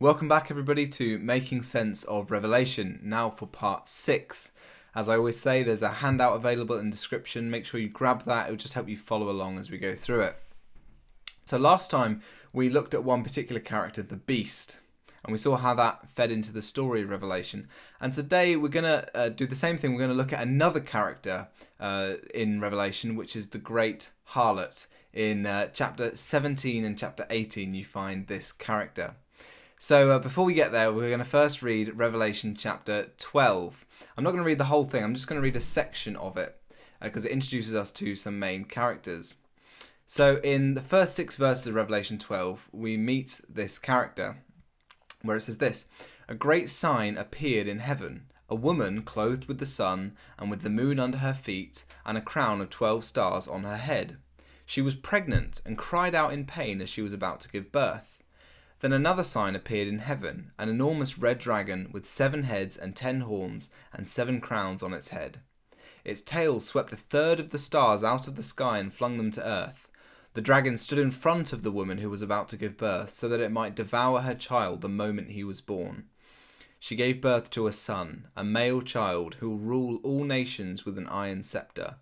Welcome back, everybody, to Making Sense of Revelation, now for part 6. As I always say, there's a handout available in the description. Make sure you grab that. It will just help you follow along as we go through it. So last time, we looked at one particular character, the Beast, and we saw how that fed into the story of Revelation. And today, we're going to do the same thing. We're going to look at another character in Revelation, which is the Great Harlot. In chapter 17 and chapter 18, you find this character. So before we get there, we're going to first read Revelation chapter 12. I'm not going to read the whole thing, I'm just going to read a section of it, because it introduces us to some main characters. So in the first 6 verses of Revelation 12, we meet this character, where it says this: "A great sign appeared in heaven, a woman clothed with the sun, and with the moon under her feet, and a crown of 12 stars on her head. She was pregnant, and cried out in pain as she was about to give birth. Then another sign appeared in heaven, an enormous red dragon with 7 heads and 10 horns and 7 crowns on its head. Its tail swept a third of the stars out of the sky and flung them to earth. The dragon stood in front of the woman who was about to give birth, so that it might devour her child the moment he was born. She gave birth to a son, a male child, who will rule all nations with an iron scepter.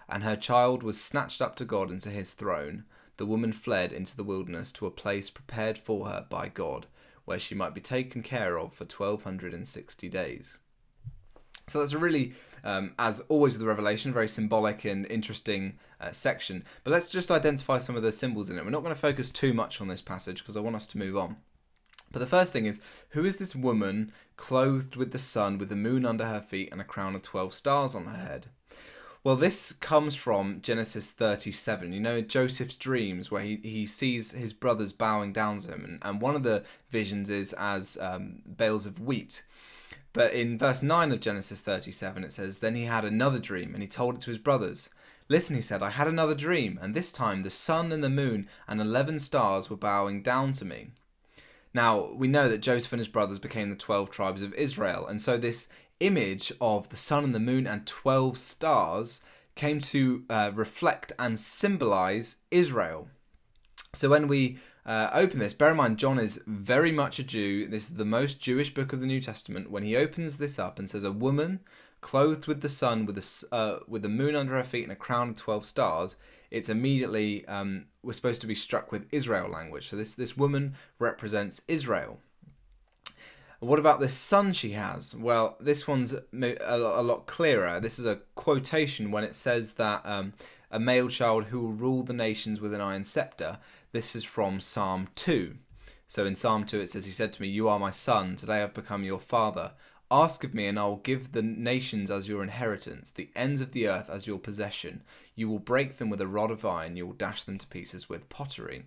And her child was snatched up to God and to his throne. The woman fled into the wilderness to a place prepared for her by God, where she might be taken care of for 1260 days. So that's a really, as always with the Revelation, very symbolic and interesting section. But let's just identify some of the symbols in it. We're not going to focus too much on this passage because I want us to move on. But the first thing is, who is this woman clothed with the sun, with the moon under her feet, and a crown of 12 stars on her head? Well, this comes from Genesis 37. You know, Joseph's dreams, where he sees his brothers bowing down to him. And one of the visions is as bales of wheat. But in verse 9 of Genesis 37, it says, "Then he had another dream, and he told it to his brothers. 'Listen,' he said, 'I had another dream, and this time the sun and the moon and 11 stars were bowing down to me.'" Now, we know that Joseph and his brothers became the 12 tribes of Israel. And so this image of the sun and the moon and 12 stars came to reflect and symbolize Israel. So when we open this, bear in mind John is very much a Jew. This is the most Jewish book of the New Testament. When he opens this up and says, "A woman clothed with the sun, with the moon under her feet and a crown of 12 stars," it's immediately, we're supposed to be struck with Israel language. So this woman represents Israel. What about this son she has? Well, this one's a lot clearer. This is a quotation when it says that a male child who will rule the nations with an iron scepter. This is from Psalm 2. So in Psalm 2 it says, "He said to me, 'You are my son, today I have become your father. Ask of me, and I will give the nations as your inheritance, the ends of the earth as your possession. You will break them with a rod of iron, you will dash them to pieces with pottery.'"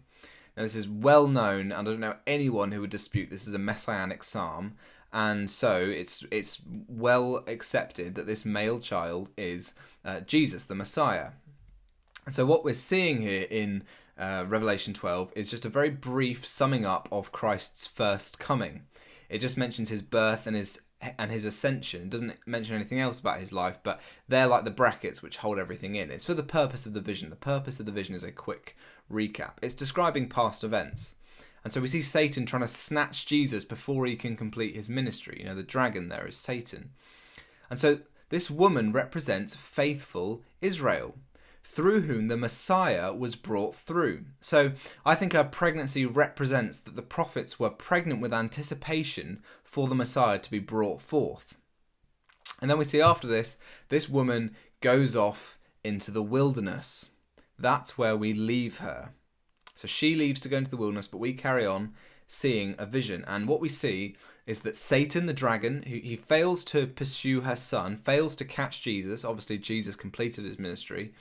Now this is well known, and I don't know anyone who would dispute this is a messianic psalm, and so it's well accepted that this male child is Jesus, the Messiah. And so what we're seeing here in Revelation 12 is just a very brief summing up of Christ's first coming. It just mentions his birth and his ascension. It doesn't mention anything else about his life, but they're like the brackets which hold everything in. It's for the purpose of the vision. The purpose of the vision is a quick recap. It's describing past events. And so we see Satan trying to snatch Jesus before he can complete his ministry. You know, the dragon there is Satan. And so this woman represents faithful Israel, through whom the Messiah was brought through. So I think her pregnancy represents that the prophets were pregnant with anticipation for the Messiah to be brought forth. And then we see after this woman goes off into the wilderness. That's where we leave her. So she leaves to go into the wilderness, but we carry on seeing a vision. And what we see is that Satan, the dragon, he fails to pursue her son, fails to catch Jesus. Obviously, Jesus completed his ministry.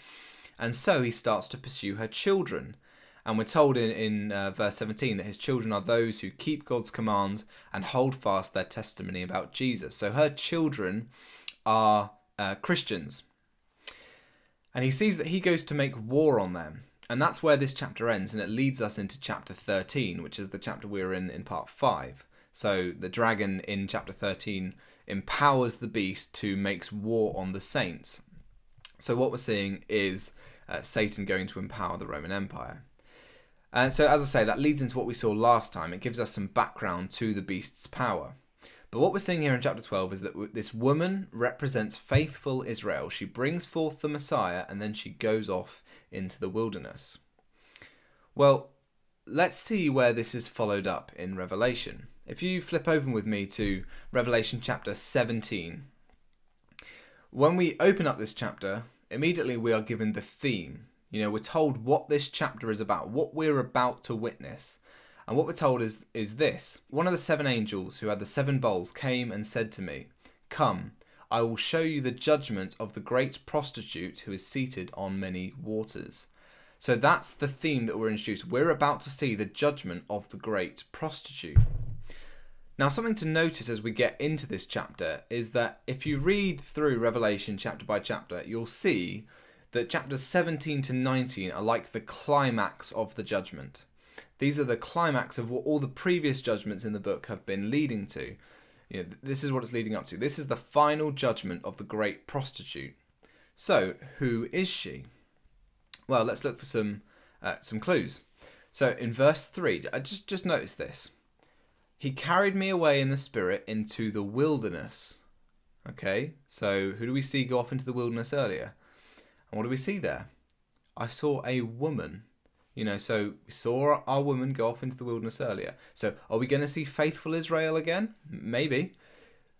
And so he starts to pursue her children. And we're told in verse 17 that his children are those who keep God's commands and hold fast their testimony about Jesus. So her children are Christians. And he sees that he goes to make war on them. And that's where this chapter ends, and it leads us into chapter 13, which is the chapter we're in part 5. So the dragon in chapter 13 empowers the beast to make war on the saints. So what we're seeing is Satan going to empower the Roman Empire. And so, as I say, that leads into what we saw last time. It gives us some background to the beast's power. But what we're seeing here in chapter 12 is that this woman represents faithful Israel. She brings forth the Messiah, and then she goes off into the wilderness. Well, let's see where this is followed up in Revelation. If you flip open with me to Revelation chapter 17, when we open up this chapter, immediately we are given the theme. We're told what this chapter is about, what we're about to witness. And what we're told is this. One of the 7 angels who had the 7 bowls came and said to me, "Come, I will show you the judgment of the great prostitute who is seated on many waters." So that's the theme that we're introduced. We're about to see the judgment of the great prostitute. Now, something to notice as we get into this chapter is that if you read through Revelation chapter by chapter, you'll see that chapters 17 to 19 are like the climax of the judgment. These are the climax of what all the previous judgments in the book have been leading to. This is what it's leading up to. This is the final judgment of the great prostitute. So, who is she? Well, let's look for some clues. So, in verse 3, just notice this. He carried me away in the spirit into the wilderness. Okay, so who do we see go off into the wilderness earlier? And what do we see there? I saw a woman. So we saw our woman go off into the wilderness earlier. So are we going to see faithful Israel again? Maybe.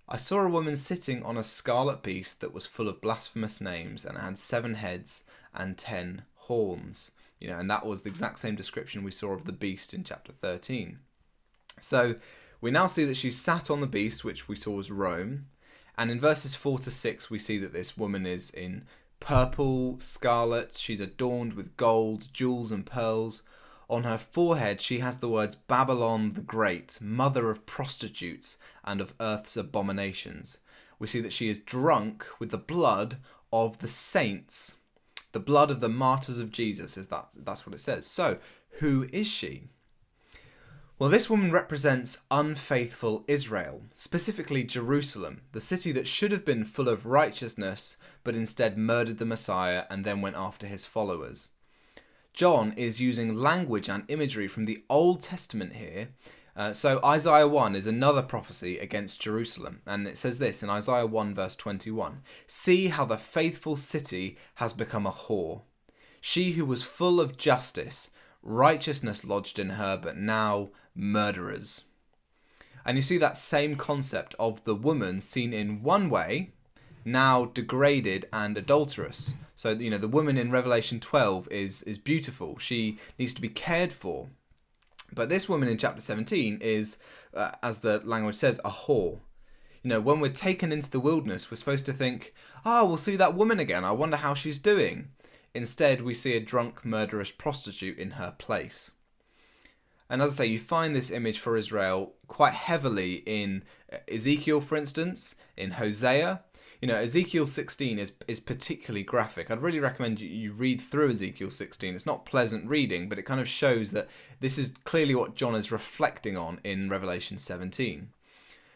I saw a woman sitting on a scarlet beast that was full of blasphemous names and had 7 heads and 10 horns. And that was the exact same description we saw of the beast in chapter 13. So we now see that she sat on the beast, which we saw was Rome. And in verses 4 to 6, we see that this woman is in purple, scarlet. She's adorned with gold, jewels and pearls. On her forehead she has the words Babylon the Great, mother of prostitutes and of earth's abominations. We see that she is drunk with the blood of the saints, the blood of the martyrs of Jesus. That's what it says. So, who is she? Well, this woman represents unfaithful Israel, specifically Jerusalem, the city that should have been full of righteousness, but instead murdered the Messiah and then went after his followers. John is using language and imagery from the Old Testament here. So Isaiah 1 is another prophecy against Jerusalem, and it says this in Isaiah 1 verse 21, "See how the faithful city has become a whore. She who was full of justice, righteousness lodged in her, but now murderers." And you see that same concept of the woman seen in one way, now degraded and adulterous. So, the woman in Revelation 12 is beautiful. She needs to be cared for. But this woman in chapter 17 is, as the language says, a whore. When we're taken into the wilderness, we're supposed to think, we'll see that woman again. I wonder how she's doing. Instead, we see a drunk, murderous prostitute in her place. And as I say, you find this image for Israel quite heavily in Ezekiel, for instance, in Hosea. Ezekiel 16 is particularly graphic. I'd really recommend you read through Ezekiel 16. It's not pleasant reading, but it kind of shows that this is clearly what John is reflecting on in Revelation 17.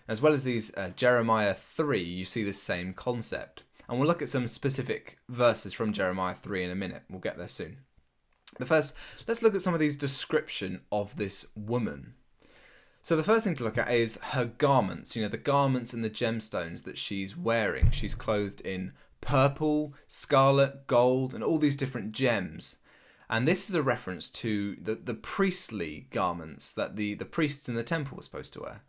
As well as these Jeremiah 3, you see this same concept. And we'll look at some specific verses from Jeremiah 3 in a minute. We'll get there soon. But first, let's look at some of these description of this woman. So the first thing to look at is her garments, the garments and the gemstones that she's wearing. She's clothed in purple, scarlet, gold, and all these different gems. And this is a reference to the priestly garments that the priests in the temple were supposed to wear.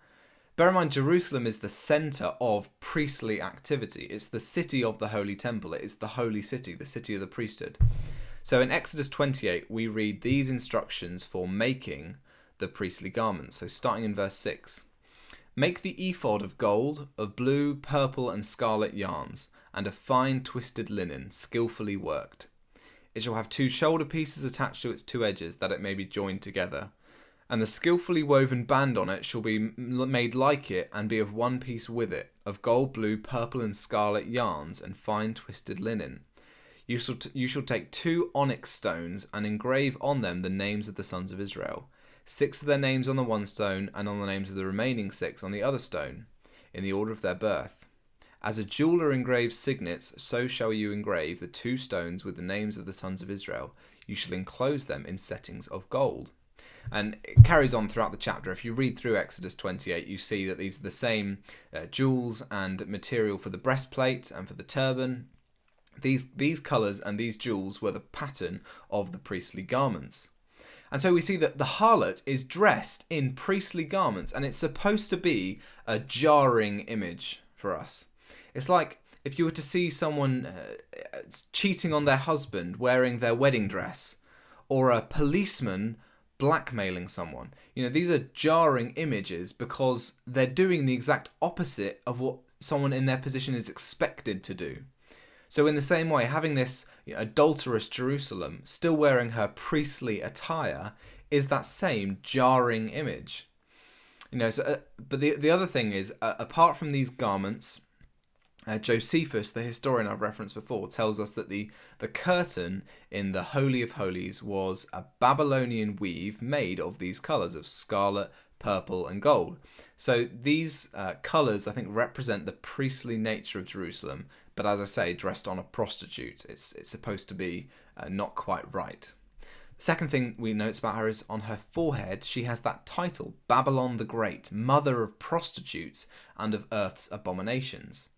Bear in mind, Jerusalem is the centre of priestly activity. It's the city of the Holy Temple. It's the holy city, the city of the priesthood. So in Exodus 28, we read these instructions for making the priestly garments. So starting in verse 6. "Make the ephod of gold, of blue, purple and scarlet yarns, and of fine twisted linen, skillfully worked. It shall have 2 shoulder pieces attached to its 2 edges, that it may be joined together. And the skillfully woven band on it shall be made like it, and be of one piece with it, of gold, blue, purple and scarlet yarns, and fine twisted linen. You shall take 2 onyx stones, and engrave on them the names of the sons of Israel, 6 of their names on the one stone, and on the names of the remaining 6 on the other stone, in the order of their birth. As a jeweller engraves signets, so shall you engrave the 2 stones with the names of the sons of Israel. You shall enclose them in settings of gold." And it carries on throughout the chapter. If you read through Exodus 28, you see that these are the same jewels and material for the breastplate and for the turban. These colours and these jewels were the pattern of the priestly garments. And so we see that the harlot is dressed in priestly garments, and it's supposed to be a jarring image for us. It's like if you were to see someone cheating on their husband wearing their wedding dress, or a policeman blackmailing someone. These are jarring images because they're doing the exact opposite of what someone in their position is expected to do. So in the same way, having this adulterous Jerusalem still wearing her priestly attire is that same jarring image. But the other thing is, apart from these garments, Josephus, the historian I've referenced before, tells us that the curtain in the Holy of Holies was a Babylonian weave made of these colours of scarlet, purple and gold. So these colours, I think, represent the priestly nature of Jerusalem, but as I say, dressed on a prostitute. It's supposed to be not quite right. The second thing we notice about her is on her forehead, she has that title, Babylon the Great, mother of prostitutes and of earth's abominations.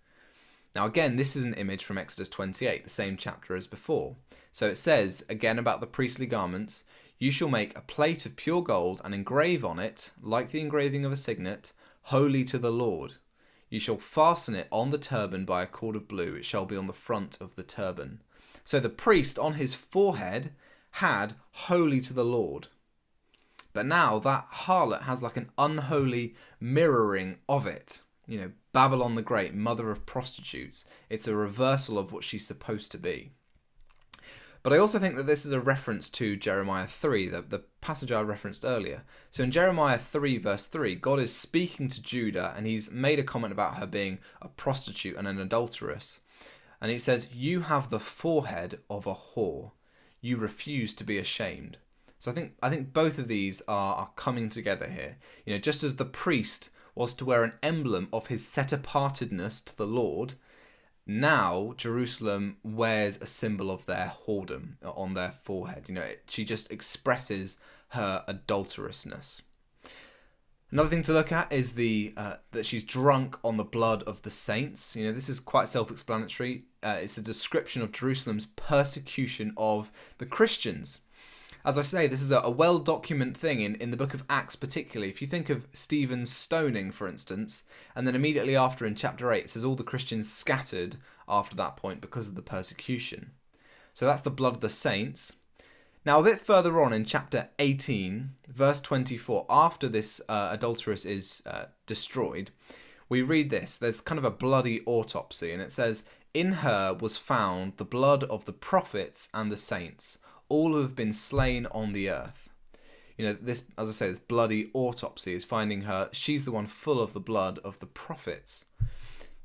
Now again, this is an image from Exodus 28, the same chapter as before. So it says, again about the priestly garments, you shall make a plate of pure gold and engrave on it, like the engraving of a signet, holy to the Lord. You shall fasten it on the turban by a cord of blue, it shall be on the front of the turban. So the priest on his forehead had holy to the Lord. But now that harlot has like an unholy mirroring of it. Babylon the Great, mother of prostitutes. It's a reversal of what she's supposed to be. But I also think that this is a reference to Jeremiah 3, the passage I referenced earlier. So in Jeremiah 3 verse 3, God is speaking to Judah and he's made a comment about her being a prostitute and an adulteress. And he says, you have the forehead of a whore. You refuse to be ashamed. So I think both of these are coming together here. Just as the priest was to wear an emblem of his set-apartedness to the Lord, now Jerusalem wears a symbol of their whoredom on their forehead. She just expresses her adulterousness. Another thing to look at is that she's drunk on the blood of the saints. This is quite self-explanatory. It's a description of Jerusalem's persecution of the Christians. As I say, this is a well-documented thing in the book of Acts particularly. If you think of Stephen's stoning, for instance, and then immediately after in chapter 8, it says all the Christians scattered after that point because of the persecution. So that's the blood of the saints. Now a bit further on in chapter 18, verse 24, after this adulteress is destroyed, we read this. There's kind of a bloody autopsy, and it says, in her was found the blood of the prophets and the saints, all who have been slain on the earth. This, as I say, this bloody autopsy is finding her. She's the one full of the blood of the prophets.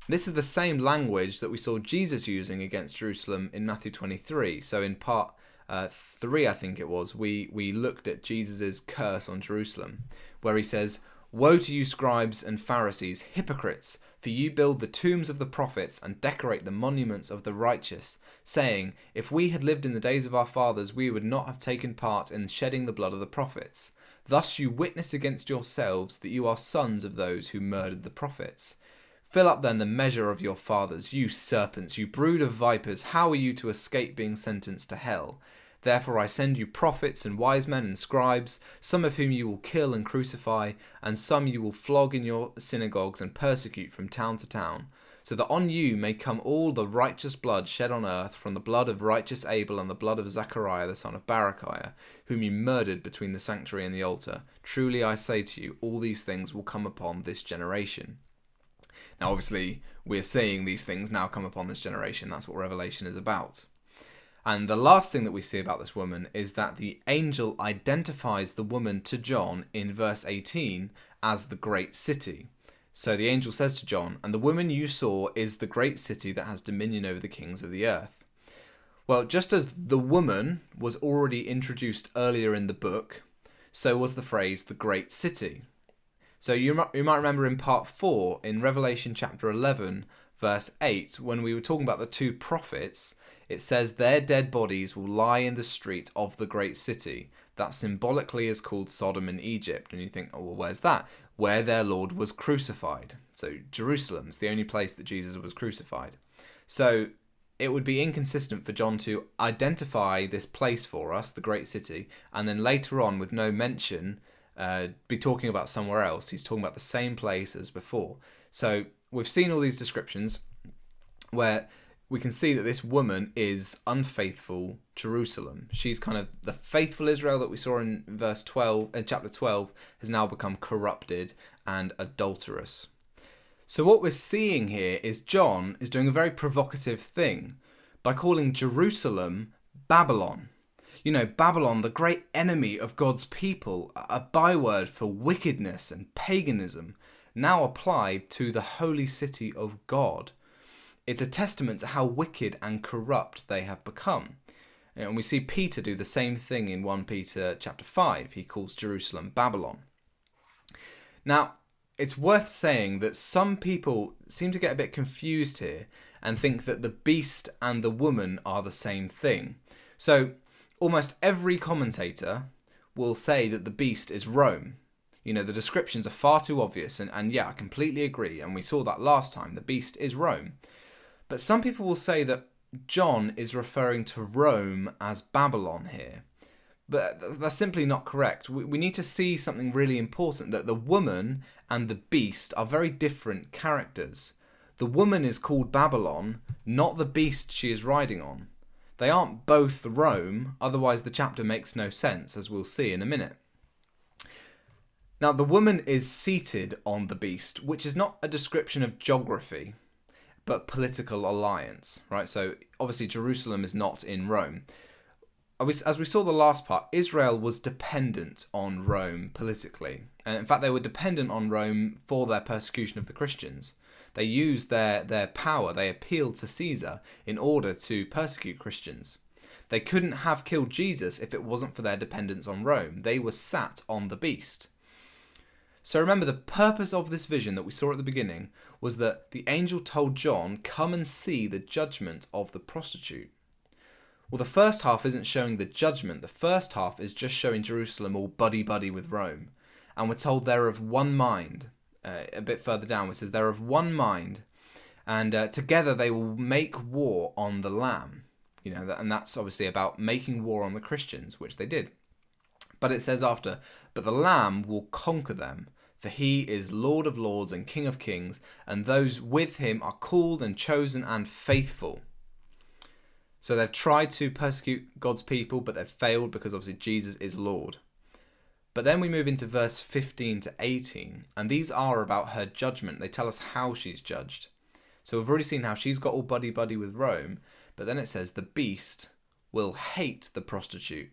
This is the same language that we saw Jesus using against Jerusalem in Matthew 23. So in part 3, I think it was, we looked at Jesus' curse on Jerusalem, where he says, woe to you scribes and Pharisees, hypocrites, for you build the tombs of the prophets and decorate the monuments of the righteous, saying, if we had lived in the days of our fathers, we would not have taken part in shedding the blood of the prophets. Thus you witness against yourselves that you are sons of those who murdered the prophets. Fill up then the measure of your fathers, you serpents, you brood of vipers, how are you to escape being sentenced to hell? Therefore I send you prophets and wise men and scribes, some of whom you will kill and crucify, and some you will flog in your synagogues and persecute from town to town, so that on you may come all the righteous blood shed on earth, from the blood of righteous Abel and the blood of Zechariah the son of Barachiah, whom you murdered between the sanctuary and the altar. Truly I say to you, all these things will come upon this generation. Now obviously we're seeing these things now come upon this generation. That's what Revelation is about. And the last thing that we see about this woman is that the angel identifies the woman to John in verse 18 as the great city. So the angel says to John, and the woman you saw is the great city that has dominion over the kings of the earth. Well, just as the woman was already introduced earlier in the book, so was the phrase the great city. So you might remember in part 4, in Revelation chapter 11, verse 8, when we were talking about the two prophets, it says their dead bodies will lie in the street of the great city. that symbolically is called Sodom and Egypt. And you think, oh, well, where's that? Where their Lord was crucified. So Jerusalem's the only place that Jesus was crucified. So it would be inconsistent for John to identify this place for us, the great city, and then later on, with no mention, be talking about somewhere else. He's talking about the same place as before. So we've seen all these descriptions where we can see that this woman is unfaithful Jerusalem. She's kind of the faithful Israel that we saw in verse 12, in chapter 12, has now become corrupted and adulterous. So what we're seeing here is John is doing a very provocative thing by calling Jerusalem Babylon. You know, Babylon, the great enemy of God's people, a byword for wickedness and paganism, now applied to the holy city of God. It's a testament to how wicked and corrupt they have become. And we see Peter do the same thing in 1 Peter chapter 5. He calls Jerusalem Babylon. Now, it's worth saying that some people seem to get a bit confused here and think that the beast and the woman are the same thing. So, almost every commentator will say that the beast is Rome. You know, the descriptions are far too obvious, and yeah, I completely agree, and we saw that last time. The beast is Rome. But some people will say that John is referring to Rome as Babylon here. But that's simply not correct. We need to see something really important, that the woman and the beast are very different characters. The woman is called Babylon, not the beast she is riding on. They aren't both Rome, otherwise the chapter makes no sense, as we'll see in a minute. Now, the woman is seated on the beast, which is not a description of geography, but political alliance, right? So, obviously, Jerusalem is not in Rome. As we saw the last part, Israel was dependent on Rome politically. And in fact, they were dependent on Rome for their persecution of the Christians. They used their power, they appealed to Caesar in order to persecute Christians. They couldn't have killed Jesus if it wasn't for their dependence on Rome. They were sat on the beast. So remember, the purpose of this vision that we saw at the beginning was that the angel told John, come and see the judgment of the prostitute. Well, the first half isn't showing the judgment. The first half is just showing Jerusalem all buddy-buddy with Rome. And we're told they're of one mind. A bit further down, it says they're of one mind. And together they will make war on the Lamb. You know, and that's obviously about making war on the Christians, which they did. But it says after, but the Lamb will conquer them. For he is Lord of lords and King of kings. And those with him are called and chosen and faithful. So they've tried to persecute God's people, but they've failed because obviously Jesus is Lord. But then we move into verse 15 to 18, and these are about her judgment. They tell us how she's judged. So we've already seen how she's got all buddy-buddy with Rome, but then it says the beast will hate the prostitute.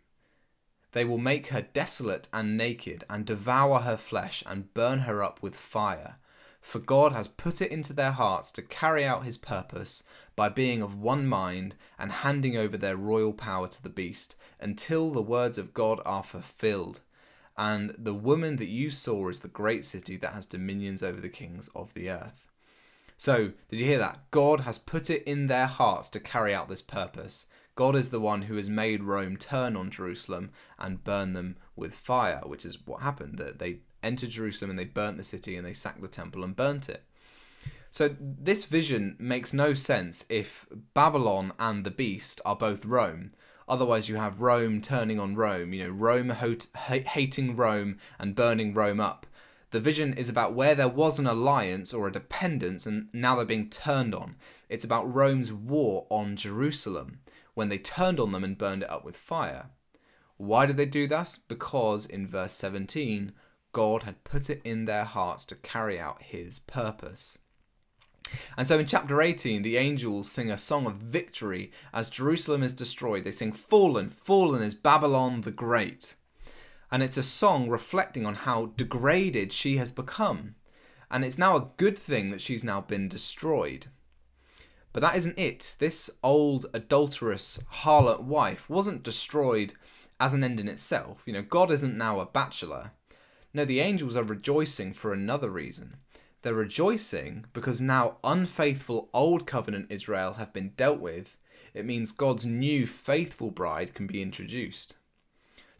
They will make her desolate and naked, and devour her flesh, and burn her up with fire. For God has put it into their hearts to carry out his purpose by being of one mind and handing over their royal power to the beast until the words of God are fulfilled. And the woman that you saw is the great city that has dominions over the kings of the earth. So, did you hear that? God has put it in their hearts to carry out this purpose. God is the one who has made Rome turn on Jerusalem and burn them with fire, which is what happened. That they entered Jerusalem and they burnt the city and they sacked the temple and burnt it. So this vision makes no sense if Babylon and the beast are both Rome. Otherwise you have Rome turning on Rome, you know, Rome hating Rome and burning Rome up. The vision is about where there was an alliance or a dependence and now they're being turned on. It's about Rome's war on Jerusalem when they turned on them and burned it up with fire. Why did they do that? Because in verse 17, God had put it in their hearts to carry out his purpose. And so in chapter 18, the angels sing a song of victory as Jerusalem is destroyed. They sing, "Fallen, fallen is Babylon the Great." And it's a song reflecting on how degraded she has become. And it's now a good thing that she's now been destroyed. But that isn't it. This old adulterous harlot wife wasn't destroyed as an end in itself. You know, God isn't now a bachelor. No, the angels are rejoicing for another reason. They're rejoicing because now unfaithful old covenant Israel have been dealt with. It means God's new faithful bride can be introduced.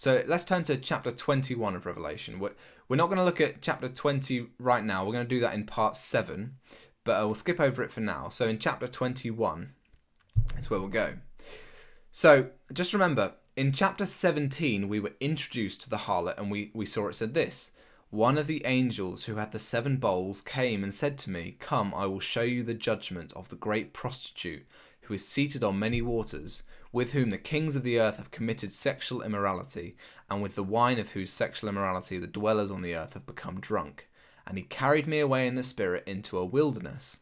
So let's turn to chapter 21 of Revelation. We're not going to look at chapter 20 right now. We're going to do that in part 7, but we'll skip over it for now. So in chapter 21 is where we'll go. So just remember, in chapter 17, we were introduced to the harlot, and we saw it said this: "One of the angels who had the 7 bowls came and said to me, 'Come, I will show you the judgment of the great prostitute, who is seated on many waters, with whom the kings of the earth have committed sexual immorality, and with the wine of whose sexual immorality the dwellers on the earth have become drunk.' And he carried me away in the spirit into a wilderness."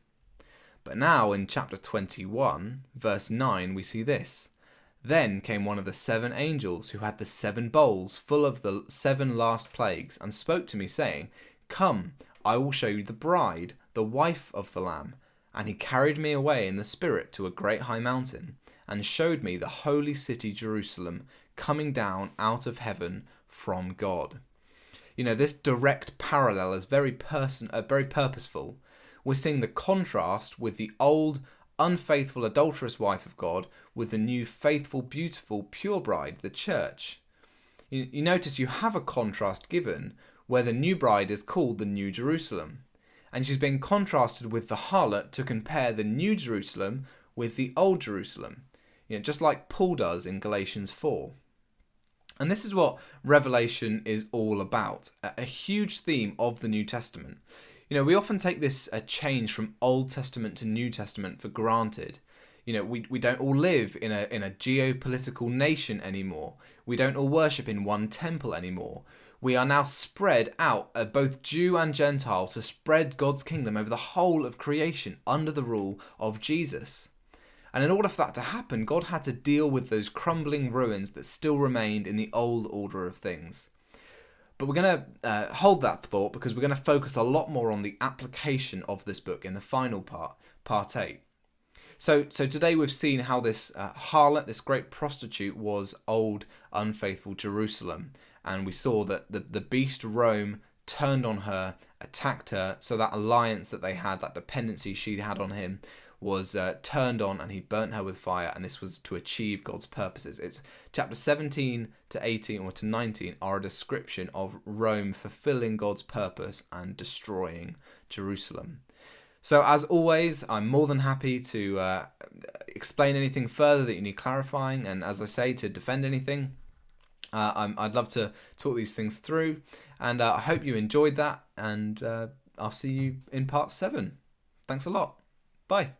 But now in chapter 21, verse 9, we see this: "Then came one of the 7 angels who had the 7 bowls full of the 7 last plagues, and spoke to me, saying, 'Come, I will show you the bride, the wife of the Lamb.' And he carried me away in the spirit to a great high mountain, and showed me the holy city Jerusalem, coming down out of heaven from God." You know, this direct parallel is very purposeful. We're seeing the contrast with the old, unfaithful, adulterous wife of God with the new, faithful, beautiful, pure bride, the church. You notice you have a contrast given where the new bride is called the New Jerusalem. And she's being contrasted with the harlot to compare the New Jerusalem with the Old Jerusalem. You know, just like Paul does in Galatians 4. And this is what Revelation is all about, a huge theme of the New Testament. You know, we often take this change from Old Testament to New Testament for granted. You know, we don't all live in a geopolitical nation anymore. We don't all worship in one temple anymore. We are now spread out, both Jew and Gentile, to spread God's kingdom over the whole of creation under the rule of Jesus. And in order for that to happen, God had to deal with those crumbling ruins that still remained in the old order of things. But we're going to hold that thought, because we're going to focus a lot more on the application of this book in the final part, part 8. So today we've seen how this harlot, this great prostitute, was old, unfaithful Jerusalem. And we saw that the beast Rome turned on her, attacked her, so that alliance that they had, that dependency she had on him, was turned on, and he burnt her with fire, and this was to achieve God's purposes. It's chapter 17 to 18 or to 19 are a description of Rome fulfilling God's purpose and destroying Jerusalem. So as always, I'm more than happy to explain anything further that you need clarifying, and as I say, to defend anything. I'd love to talk these things through, and I hope you enjoyed that, and I'll see you in part 7. Thanks a lot. Bye.